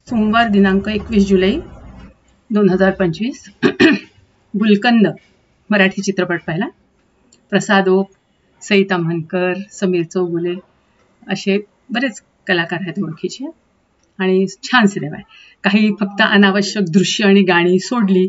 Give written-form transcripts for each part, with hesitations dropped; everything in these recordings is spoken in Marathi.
सोमवार दिनांक 21 जुलै 2025 गुलकंद मराठी चित्रपट पाहिला. प्रसाद ओक, सई ताम्हणकर, समीर चौगुले असे बरेच कलाकार आहेत ओळखीचे आणि छान सिनेमा आहे. काही फक्त अनावश्यक दृश्य आणि गाणी सोडली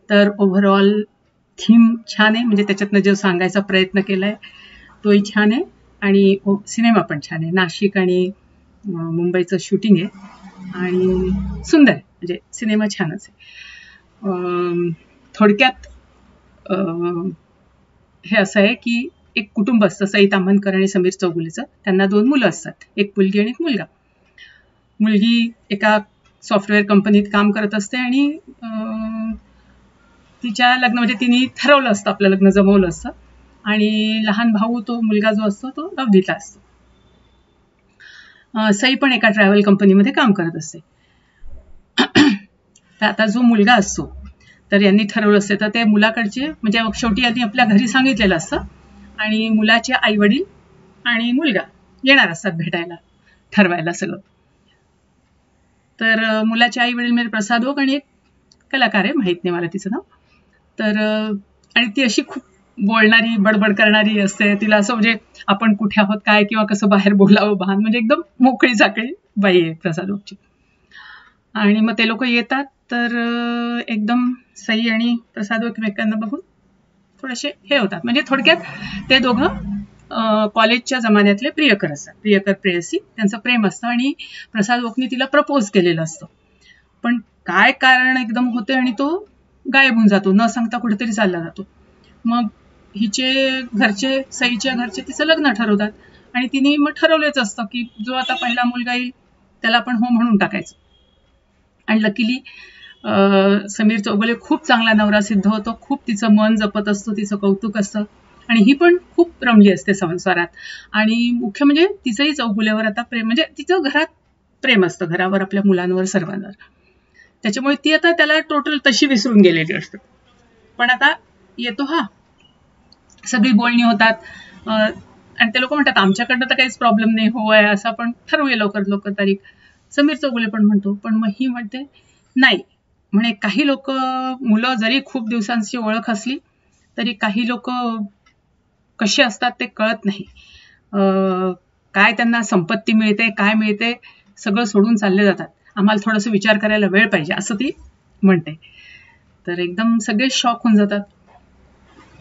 तर ओव्हरऑल थीम छान आहे. म्हणजे त्याच्यातनं जो सांगायचा प्रयत्न केलाय तोही छान आहे आणि सिनेमा पण छान आहे. नाशिक आणि मुंबईचं शूटिंग आहे आणि सुंदर आहे. म्हणजे सिनेमा छानच आहे. थोडक्यात हे असं आहे की एक कुटुंब असतं, सई ताम्हणकर आणि समीर चौगुलेचं. त्यांना 2 मुलं असतात, एक मुलगी आणि एक मुलगा. मुलगी एका सॉफ्टवेअर कंपनीत काम करत असते आणि तिच्या लग्न म्हणजे तिने ठरवलं असतं, आपलं लग्न जमवलं असतं आणि लहान भाऊ तो मुलगा जो असतो तो 9वीला असतो. सई पण एका ट्रॅव्हल कंपनीमध्ये काम करत असते. तर आता जो मुलगा असतो तर यांनी ठरवलं असतं, तर ते मुलाकडचे म्हणजे शेवटी यांनी आपल्या घरी सांगितलेलं असतं आणि मुलाचे आई वडील आणि मुलगा येणार असतात भेटायला, ठरवायला सगळं. तर मुलाचे आई वडील म्हणजे प्रसाद ओक आणि एक कलाकार आहे, माहित नाही मला तिचं नाव. तर आणि ती अशी खूप बोलणारी, बडबड करणारी असते. तिला असं म्हणजे आपण कुठे आहोत काय किंवा कसं बाहेर बोलावं भान, म्हणजे एकदम मोकळी झाकळी बाई आहे प्रसाद ओकची. आणि मग ते लोक येतात तर एकदम सई आणि प्रसाद ओक एकमेकांना बघून थोडेसे हे होतात. म्हणजे थोडक्यात ते दोघं कॉलेजच्या जमान्यातले प्रियकर असतात, प्रियकर प्रेयसी. त्यांचं प्रेम असतं आणि प्रसाद ओकने तिला प्रपोज केलेलं असतं. पण काय कारण एकदम होते आणि तो गायब होऊन जातो, न सांगता कुठेतरी चालला जातो. मग हिचे घरचे, सईच्या घरचे तिचं लग्न ठरवतात आणि तिने मग ठरवलेच असतं की जो आता पहिला मुलगा येईल त्याला आपण हो म्हणून टाकायचं. आणि लकीली समीर चौगुले खूप चांगला नवरा सिद्ध होतो, खूप तिचं मन जपत असतो, तिचं कौतुक असतं आणि ही पण खूप रमली असते संसारात. आणि मुख्य म्हणजे तिचंही चौगुलेवर आता प्रेम, म्हणजे तिचं घरात प्रेम असतं, घरावर, आपल्या मुलांवर, सर्वांवर. त्याच्यामुळे ती आता त्याला टोटल तशी विसरून गेलेली असते. पण आता येतो हा, सगळी बोलणी होतात आणि ते लोक म्हणतात आमच्याकडनं तर काहीच प्रॉब्लेम नाही, हो आहे असं आपण ठरवूया लवकर लवकर तारीख. समीर चौगुले पण म्हणतो, पण मग ही म्हणते नाही, म्हणे काही लोक, मुलं जरी खूप दिवसांची ओळख असली तरी काही लोक कसे असतात ते कळत नाही. काय त्यांना संपत्ती मिळते, काय मिळते, सगळं सोडून चालले जातात. आम्हाला थोडंसं विचार करायला वेळ पाहिजे, असं ती म्हणते. तर एकदम सगळे शॉक होऊन जातात.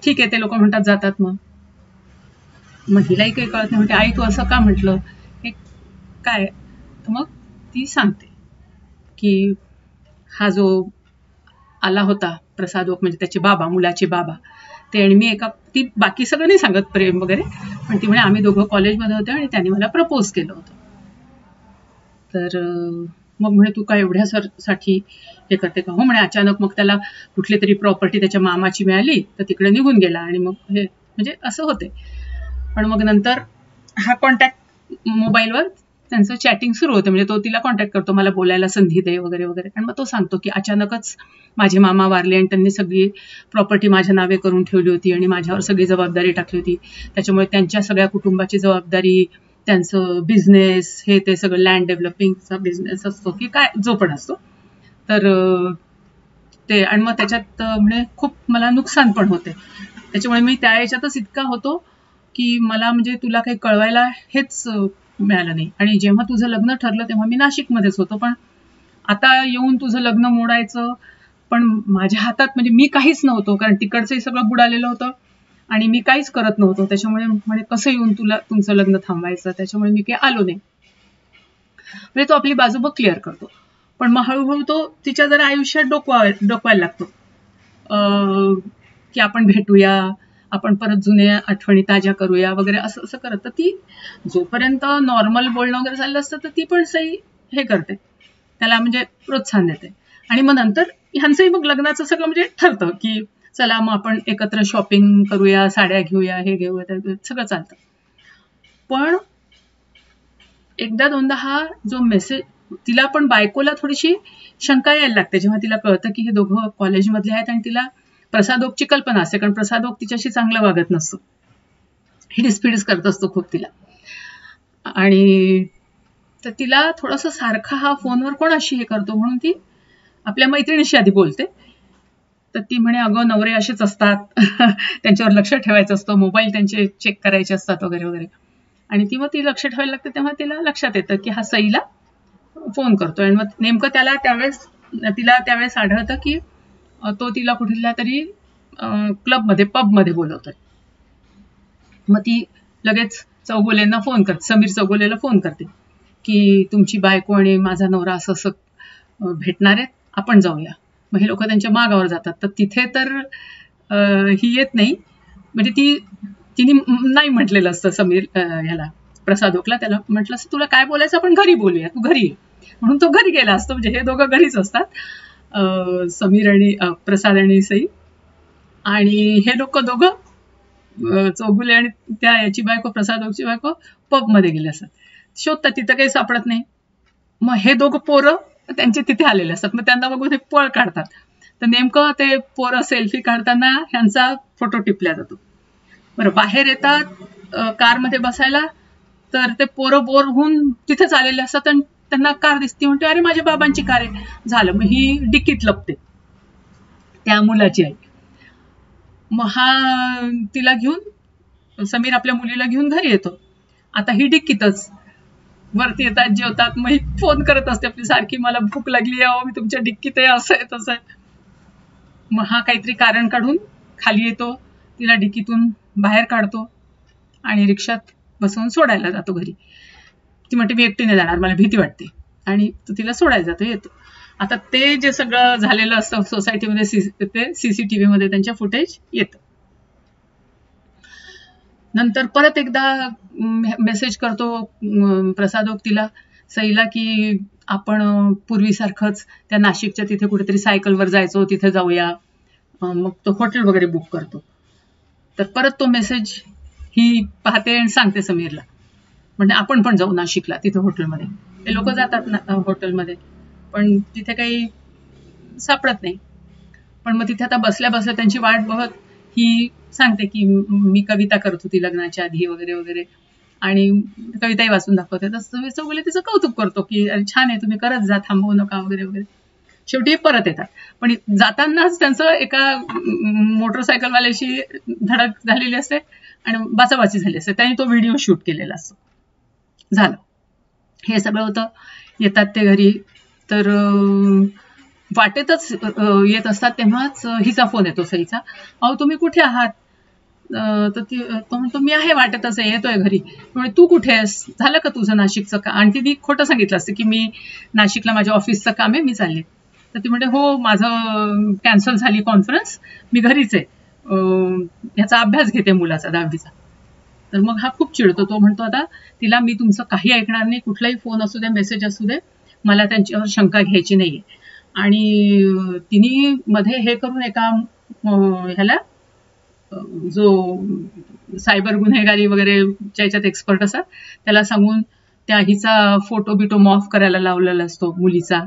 ठीक आहे, ते लोक म्हणतात जातात. मग हिलाही काही कळत नाही, म्हणते आई तू असं का म्हटलं, हे काय. तर मग ती सांगते की हा जो आला होता प्रसाद ओक, म्हणजे त्याचे बाबा, मुलाचे बाबा, ते आणि मी एका, ती बाकी सगळं नाही सांगत प्रेम वगैरे, पण ती म्हणे आम्ही दोघं कॉलेजमध्ये होतो आणि त्यांनी मला प्रपोज केलं होतं. तर मग म्हणे तू काय एवढ्यासाठी हे करते का. हो म्हणे अचानक मग त्याला कुठली तरी प्रॉपर्टी त्याच्या मामाची मिळाली तर तिकडे निघून गेला आणि मग हे म्हणजे असं होते. पण मग नंतर हा कॉन्टॅक्ट मोबाईलवर त्यांचं चॅटिंग सुरू होते, म्हणजे तो तिला कॉन्टॅक्ट करतो, मला बोलायला संधी दे वगैरे वगैरे. आणि मग तो सांगतो की अचानकच माझे मामा वारले आणि त्यांनी सगळी प्रॉपर्टी माझ्या नावे करून ठेवली होती आणि माझ्यावर सगळी जबाबदारी टाकली होती. त्याच्यामुळे त्यांच्या सगळ्या कुटुंबाची जबाबदारी, त्यांचं बिझनेस, हे ते सगळं लँड डेव्हलपिंगचा बिझनेस असतो की काय जो पण असतो, तर ते. आणि मग त्याच्यात म्हणजे खूप मला नुकसान पण होते. त्याच्यामुळे मी त्या याच्यातच इतका होतो की मला म्हणजे तुला काही कळवायला हेच मिळालं नाही. आणि जेव्हा तुझं लग्न ठरलं तेव्हा मी नाशिकमध्येच होतो, पण आता येऊन तुझं लग्न मोडायचं पण माझ्या हातात, म्हणजे मी काहीच नव्हतो, कारण तिकडचंही सगळं बुडालेलं होतं आणि मी काहीच करत नव्हतो. त्याच्यामुळे म्हणे कसं येऊन तुला तुमचं लग्न थांबवायचं, त्याच्यामुळे मी काही आलो नाही. म्हणजे तो आपली बाजू मग क्लिअर करतो. पण मग हळूहळू तो तिच्या जरा आयुष्यात डोकवायला लागतो की आपण भेटूया, आपण परत जुन्या आठवणी ताज्या करूया वगैरे, असं असं करत. तर ती जोपर्यंत नॉर्मल बोलणं वगैरे चाललं असतं तर ती पण सई हे करते, त्याला म्हणजे प्रोत्साहन देते. आणि मग नंतर ह्यांचंही मग लग्नाचं सगळं म्हणजे ठरतं की चला मग आपण एकत्र शॉपिंग करूया, साड्या घेऊया, हे घेऊया, सगळं चालतं. पण एकदा दोनदा हा जो मेसेज, तिला पण बायकोला थोडीशी शंका यायला लागते जेव्हा तिला कळतं की हे दोघं कॉलेजमधले आहेत आणि तिला प्रसाद ओकची कल्पना असते, कारण प्रसाद ओक तिच्याशी चांगलं वागत नसतो, हिडीस फिडीस करत असतो खूप तिला. आणि तर तिला थोडंसं सारखा हा फोनवर कोणाशी हे करतो म्हणून ती आपल्या मैत्रिणीशी आधी बोलते. तर ती म्हणे अगं नवरे असेच असतात त्यांच्यावर लक्ष ठेवायचं असतं, मोबाईल त्यांचे चेक करायचे असतात वगैरे वगैरे. आणि ती मग ती लक्ष ठेवायला लागते तेव्हा तिला लक्षात येतं की हा सईला फोन करतोय. आणि मग नेमकं तिला त्यावेळेस आढळतं की तो तिला कुठल्या तरी क्लबमध्ये पबमध्ये बोलवतोय. मग ती लगेच चौगुलेंना फोन करते, समीर चौगुलेला फोन करते की तुमची बायको आणि माझा नवरा असं असं भेटणार आहेत, आपण जाऊया. मग हे लोक त्यांच्या मागावर जातात. तर तिथे तर ही येत नाही, म्हणजे तिने नाही म्हटलेलं असतं समीर ह्याला प्रसादोकला. त्याला म्हटलं असतं तुला काय बोलायचं आपण घरी बोलूया, तू घरी ये, म्हणून तो घरी गेला असतो. म्हणजे हे दोघं घरीच असतात, समीर आणि प्रसाद आणि सई. आणि हे लोक दोघं चौगुले आणि त्या याची बायको प्रसादोकची बायको पबमध्ये गेले असतात. शोधतात, तिथं काही सापडत नाही. मग हे दोघं पोरं त्यांचे तिथे आलेले असतात. मग त्यांना बघून हे पळ काढतात. तर नेमकं ते पोरं सेल्फी काढताना ह्यांचा फोटो टिपला जातो. बरं, बाहेर येतात कारमध्ये बसायला, तर ते पोरं बोर होऊन तिथेच आलेले असतात आणि त्यांना कार दिसते, म्हणते अरे माझ्या बाबांची कार आहे. झालं, मग ही डिक्कीत लपते त्या मुलाची आई. मग हा तिला घेऊन, समीर आपल्या मुलीला घेऊन घरी येतो. आता ही डिक्कीतच. वरती येतात, जेवतात, मग ही फोन करत असते आपली सारखी, मला भूक लागली आहे, मी तुमच्या डिक्कीत आहे, असं आहे तसं आहे. मग हा काहीतरी कारण काढून खाली येतो, तिला डिक्कीतून बाहेर काढतो आणि रिक्षात बसवून सोडायला जातो घरी. ती म्हणते मी एकटीने जाणार, मला भीती वाटते, आणि तो तिला सोडायला जातो, येतो. आता ते जे सगळं झालेलं असतं सोसायटीमध्ये ते सीसीटीव्ही मध्ये त्यांच्या फुटेज येतं. नंतर परत एकदा मेसेज करतो प्रसादोक तिला, सईला, की आपण पूर्वीसारखंच त्या नाशिकच्या तिथे कुठेतरी सायकलवर जायचो, तिथे जाऊया. मग तो हॉटेल वगैरे बुक करतो. तर परत तो मेसेज ही पाहते आणि सांगते समीरला, म्हणजे आपण पण जाऊ नाशिकला, तिथे हॉटेलमध्ये. ते लोक जातात ना हॉटेलमध्ये, पण तिथे काही सापडत नाही. पण मग तिथे आता बसल्या बसल्या त्यांची वाट बघत ही सांगते की मी कविता करत होती लग्नाच्या आधी वगैरे वगैरे, आणि कविताही वाचून दाखवते. तसं चौगुले तिचं कौतुक करतो की अरे छान आहे, तुम्ही करत जा, थांबवू नका वगैरे वगैरे. शेवटी परत येतात, पण जातानाच त्यांचं एका मोटरसायकलवाल्याशी धडक झालेली असते आणि बाचाबाची झाली असते. त्यांनी तो व्हिडिओ शूट केलेला असतो. झालं, हे सगळं होतं. येतात ते घरी, तर वाटेतच येत असतात तेव्हाच हिचा फोन येतो, सईचा. अहो तुम्ही कुठे आहात? तर तो म्हणतो मी आहे वाटेतच आहे, येतोय घरी. म्हणजे तू कुठे आहेस, झालं का तुझं नाशिकचं का? आणि तिने खोटं सांगितलं असतं की मी नाशिकला माझ्या ऑफिसचं काम आहे, मी चालले. तर ती म्हणते हो, माझं कॅन्सल झाली कॉन्फरन्स, मी घरीच आहे, याचा अभ्यास घेते मुलाचा 10वीचा. तर मग हा खूप चिडतो. तो म्हणतो आता तिला, मी तुमचं काही ऐकणार नाही, कुठलाही फोन असू दे, मेसेज असू दे, मला त्यांच्यावर शंका घ्यायची नाहीये. आणि तिने मध्ये हे करून एका ह्याला, जो सायबर गुन्हेगारी वगैरे याच्यात एक्सपर्ट असतात, त्याला सांगून त्या हिचा फोटो बिटो मॉफ करायला लावलेला असतो मुलीचा.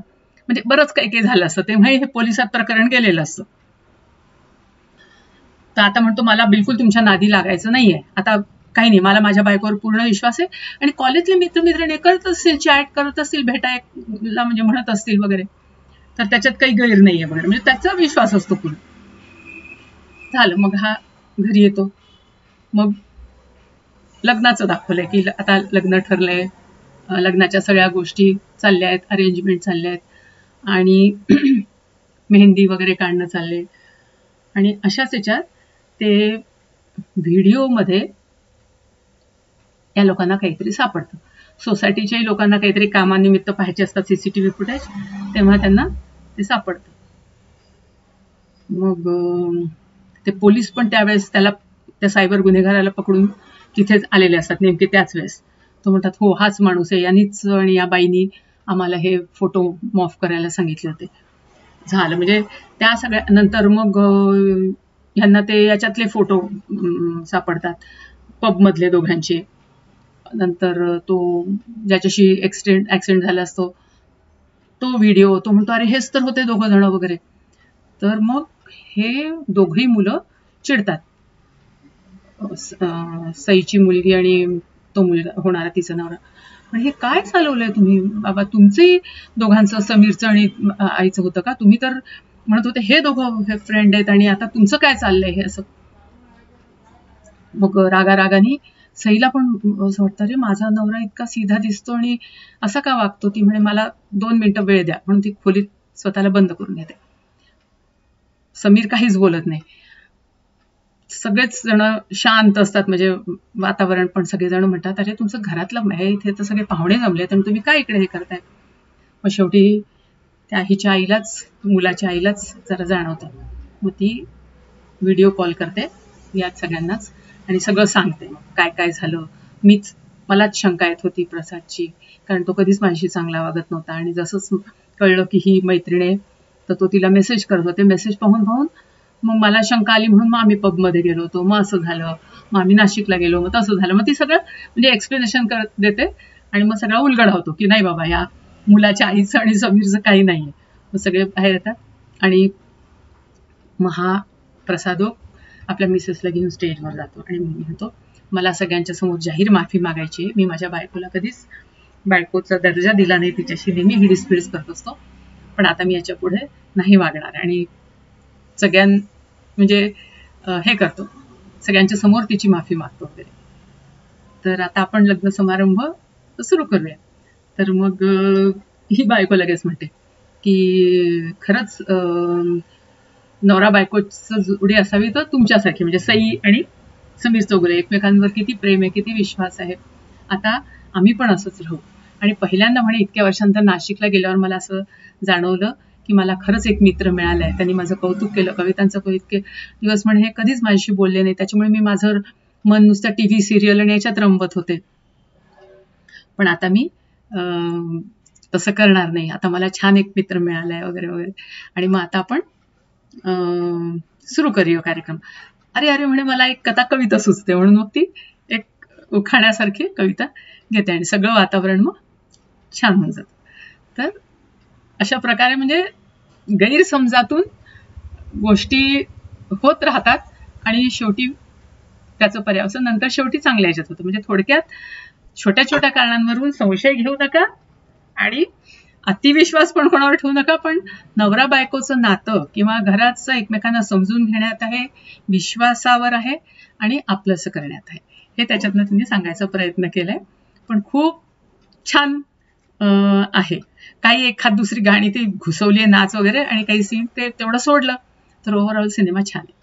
म्हणजे बरंच काही काही झालं असतं, तेव्हा हे पोलिसात प्रकरण गेलेलं असतं. तर आता म्हणतो मला बिलकुल तुमच्या नादी लागायचं नाहीये, आता काही नाही, मला माझ्या बायकोवर पूर्ण विश्वास आहे. आणि कॉलेजले मित्रमित्रांनी करत असतील, चॅट करत असतील, भेटायला म्हणजे म्हणत असतील वगैरे, तर त्याच्यात काही गैर नाहीये वगैरे, म्हणजे त्याचा विश्वास असतो पूर्ण. झालं, मग हा घरी येतो. मग लग्नाचं दाखवलंय की आता लग्न ठरलंय, लग्नाच्या सगळ्या गोष्टी चालल्या आहेत, अरेंजमेंट चालल्या आहेत, आणि मेहंदी वगैरे काढणं चाललंय. आणि अशाच याच्यात ते व्हिडिओमध्ये या लोकांना काहीतरी सापडतं. सोसायटीच्याही लोकांना काहीतरी कामानिमित्त पाहायचे असतात सीसीटीव्ही फुटेज, तेव्हा त्यांना ते सापडतं. मग ते पोलीस पण त्यावेळेस त्या सायबर गुन्हेगाराला पकडून तिथेच आलेले असतात नेमके त्याच वेळेस. तो म्हणतात हो, हाच माणूस आहे, यांनीच आणि या बाईनी आम्हाला हे फोटो मॉफ करायला सांगितले होते. झालं, म्हणजे त्या सगळ्या नंतर मग यांना ते याच्यातले फोटो सापडतात, पबमधले दोघांचे. नंतर तो ज्याच्याशी ऍक्सिडेंट झाला असतो तो व्हिडिओ, तो म्हणतो अरे हेच तर होते दोघं जण वगैरे. तर मग हे दोघही मुलं चिडतात, सईची मुलगी आणि तो मुलगा होणारा तिचा नवरा. पण हे काय चालवलंय तुम्ही बाबा, तुमचंही दोघांचं, समीरचं आणि आईचं होतं का? तुम्ही तर म्हणत होते हे दोघं हे फ्रेंड आहेत आणि आता तुमचं काय चाललंय हे असं. मग रागारागाने सईला पण असं वाटतं, अरे माझा नवरा इतका सीधा दिसतो आणि असा का वागतो. ती म्हणे मला 2 मिनिटं वेळ द्या, म्हणून ती खोलीत स्वतःला बंद करून घेते. समीर काहीच बोलत नाही. सगळेच जण शांत असतात, म्हणजे वातावरण पण सगळेजण म्हणतात, अरे तुमचं घरातलं आहे, इथे तर सगळे पाहुणे जमले आणि तुम्ही काय इकडे हे करताय. मग शेवटी त्या हिच्या आईलाच, मुलाच्या आईलाच जरा जाणवतं. मग ती व्हिडिओ कॉल करते यात सगळ्यांनाच आणि सगळं सांगते काय काय झालं. मलाच शंका येत होती प्रसादची, कारण तो कधीच माझ्याशी चांगला वागत नव्हता आणि जसंच कळलं की ही मैत्रिणी तर तो तिला मेसेज करत होते. मेसेज पाहून मग मला शंका आली, म्हणून मग आम्ही पबमध्ये गेलो होतो, मग असं झालं, मग आम्ही नाशिकला गेलो, मग तसं झालं. मग ती सगळं म्हणजे एक्सप्लेनेशन करत देते आणि मग सगळा उलगडा होतो की नाही बाबा, या मुलाच्या आईचं आणि समीरचं काही नाहीये. मग सगळे बाहेर येतात आणि मग हा प्रसादो आपल्या मिसेसला घेऊन स्टेजवर जातो आणि म्हणतो, मला सगळ्यांच्या समोर जाहीर माफी मागायची. मी माझ्या बायकोला कधीच बायकोचा दर्जा दिला नाही, तिच्याशी नेहमी हिडीसपिडीस करत असतो, पण आता मी याच्या पुढे नाही वागणार आणि म्हणजे हे करतो, सगळ्यांच्या समोर तिची माफी मागतो वगैरे. तर आता आपण लग्न समारंभ सुरू करूया. तर मग ही बायको लगेच म्हणते की खरंच नवरा बायकोचं जोडी असावी तर तुमच्यासारखी, म्हणजे सई आणि समीर चौगुले, एकमेकांवर किती प्रेम आहे, किती विश्वास आहे. आता आम्ही पण असंच राहू. आणि पहिल्यांदा म्हणे इतक्या वर्षांतर नाशिकला गेल्यावर मला असं जाणवलं की मला खरंच एक मित्र मिळालाय, त्यांनी माझं कौतुक केलं, कवितांचं इतके दिवस म्हणे हे कधीच माझ्याशी बोलले नाही, त्याच्यामुळे मी माझं मन नुसतं टीव्ही सिरियल आणि याच्यात रमवत होते, पण आता मी तसं करणार नाही, आता मला छान एक मित्र मिळालाय वगैरे वगैरे. आणि मग आता आपण सुरू करूया कार्यक्रम. अरे अरे म्हणे मला एक कथा कविता सुचते, म्हणून मग ती एक उखाण्यासारखी कविता घेते आणि सगळं वातावरण मग छान होऊन जातं. तर अशा प्रकारे म्हणजे गैरसमजातून गोष्टी होत राहतात आणि शेवटी त्याचं पर्यावसन नंतर शेवटी चांगल्या ह्याच्यात होतं. म्हणजे थोडक्यात छोट्या छोट्या कारणांवरून संशय घेऊ नका आणि अतिविश्वास पण कोणावर ठेवू नका, पण नवरा बायकोचं नातं किंवा घराचं एकमेकांना समजून घेण्यात आहे, विश्वासावर आहे आणि आपलंसं करण्यात आहे. हे त्याच्यातनं त्यांनी सांगायचा प्रयत्न केलाय, पण खूप छान आहे. काही एखाद दुसरी गाणी ती घुसवली नाच वगैरे आणि काही सीन ते तेवढं सोडलं तर ओव्हरऑल सिनेमा छान आहे.